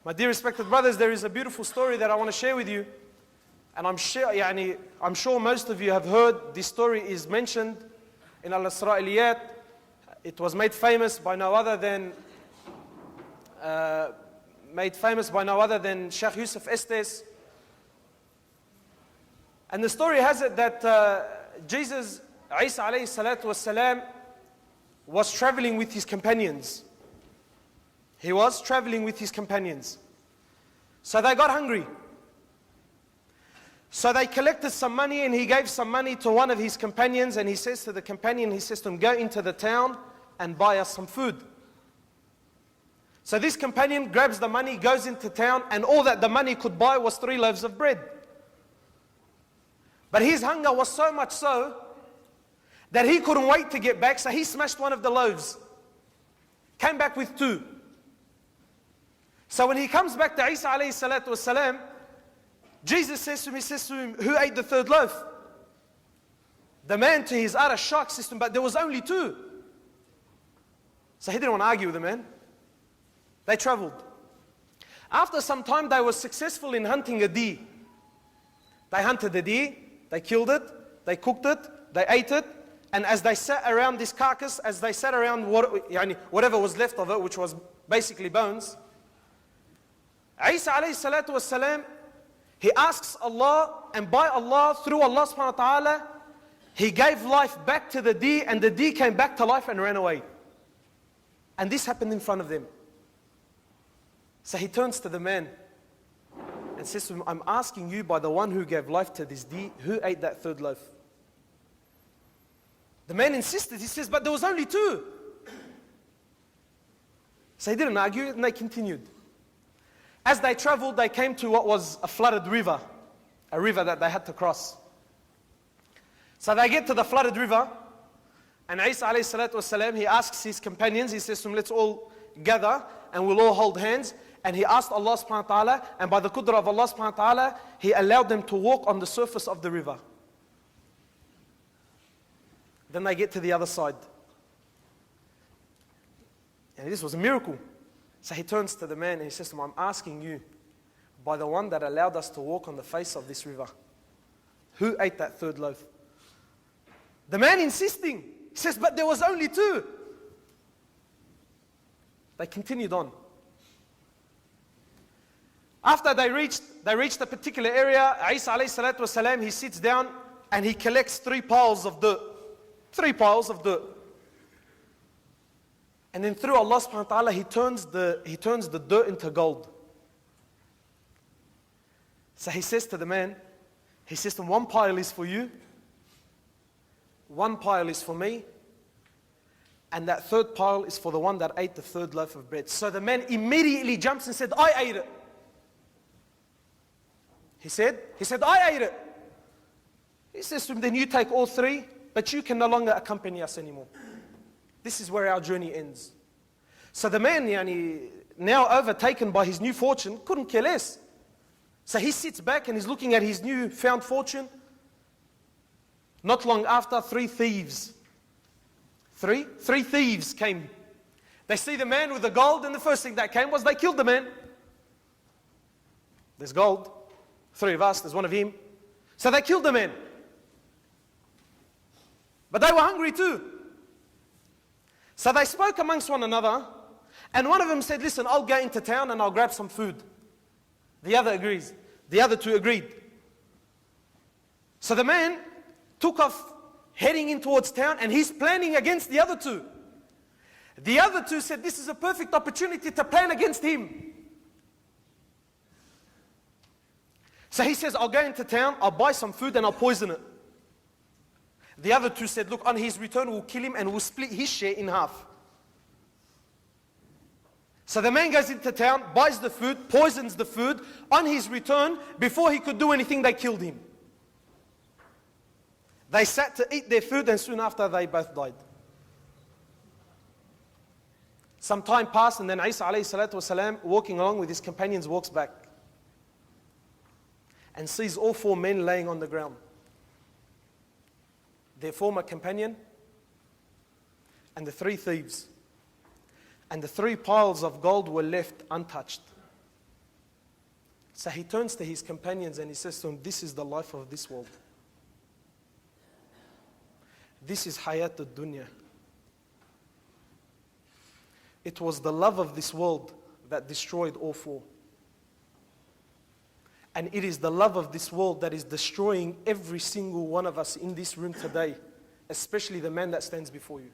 My dear respected brothers, there is a beautiful story that I want to share with you. And I'm sure most of you have heard this story is mentioned in Al-Isra'iliyat. It was made famous by no other than Sheikh Yusuf Estes. And the story has it that Jesus, Isa alayhi salatu wasalam, was traveling with his companions. He was traveling with his companions. So they got hungry. So they collected some money, and he gave some money to one of his companions, and he says to the companion, he says to him, go into the town and buy us some food. So this companion grabs the money, goes into town, and all that the money could buy was 3 loaves of bread. But his hunger was so much so that he couldn't wait to get back, so he smashed one of the loaves. Came back with 2. So when he comes back to Isa alayhi salatu wasalam, Jesus says to him, who ate the 3rd loaf? The man, to his utter shock, says to him, but there was only 2. So he didn't want to argue with the man. They traveled. After some time, they were successful in hunting a deer. They hunted the deer, they killed it, they cooked it, they ate it, and as they sat around this carcass, as they sat around whatever was left of it, which was basically bones, Isa alayhi salatu wasalam, he asks Allah, and by Allah, through Allah subhanahu wa ta'ala, he gave life back to the deer, and the deer came back to life and ran away. And this happened in front of them. So he turns to the man and says to him, I'm asking you by the one who gave life to this deer, who ate that 3rd loaf? The man insisted, he says, but there was only 2. So he didn't argue, and they continued. As they traveled, they came to what was a flooded river, a river that they had to cross. So they get to the flooded river, and Isa alayhi salatu wasalam, he asks his companions, he says to them, let's all gather, and we'll all hold hands. And he asked Allah subhanahu wa ta'ala, and by the qudra of Allah subhanahu wa ta'ala, he allowed them to walk on the surface of the river. Then they get to the other side. And this was a miracle. So he turns to the man and he says to him, I'm asking you, by the one that allowed us to walk on the face of this river, who ate that 3rd loaf? The man insisting, he says, but there was only 2. They continued on. After they reached a particular area, Isa alayhi salatu wasalam, he sits down and he collects 3 piles of dirt. 3 piles of dirt. And then through Allah subhanahu wa ta'ala, he turns the dirt into gold. So he says to the man, he says to him, 1 pile is for you, 1 pile is for me, and that 3rd pile is for the one that ate the 3rd loaf of bread. So the man immediately jumps and said, I ate it. He said, I ate it. He says to him, then you take all 3, but you can no longer accompany us anymore. This is where our journey ends. So the man, now overtaken by his new fortune, couldn't care less. So he sits back and he's looking at his new found fortune. Not long after, 3 thieves. Three thieves came. They see the man with the gold, and the first thing that came was they killed the man. There's gold. 3 of us, there's 1 of him. So they killed the man. But they were hungry too. So they spoke amongst one another, and one of them said, listen, I'll go into town and I'll grab some food. The other agrees. The other 2 agreed. So the man took off heading in towards town, and he's planning against the other 2. The other 2 said, this is a perfect opportunity to plan against him. So he says, I'll go into town, I'll buy some food, and I'll poison it. The other 2 said, look, on his return, we'll kill him and we'll split his share in half. So the man goes into town, buys the food, poisons the food. On his return, before he could do anything, they killed him. They sat to eat their food, and soon after they both died. Some time passed, and then Isa alayhi salatu wasalam, walking along with his companions, walks back and sees all 4 men laying on the ground. Their former companion and the 3 thieves. And the 3 piles of gold were left untouched. So he turns to his companions and he says to them, this is the life of this world. This is hayat dunya. It was the love of this world that destroyed all 4. And it is the love of this world that is destroying every single one of us in this room today, especially the man that stands before you.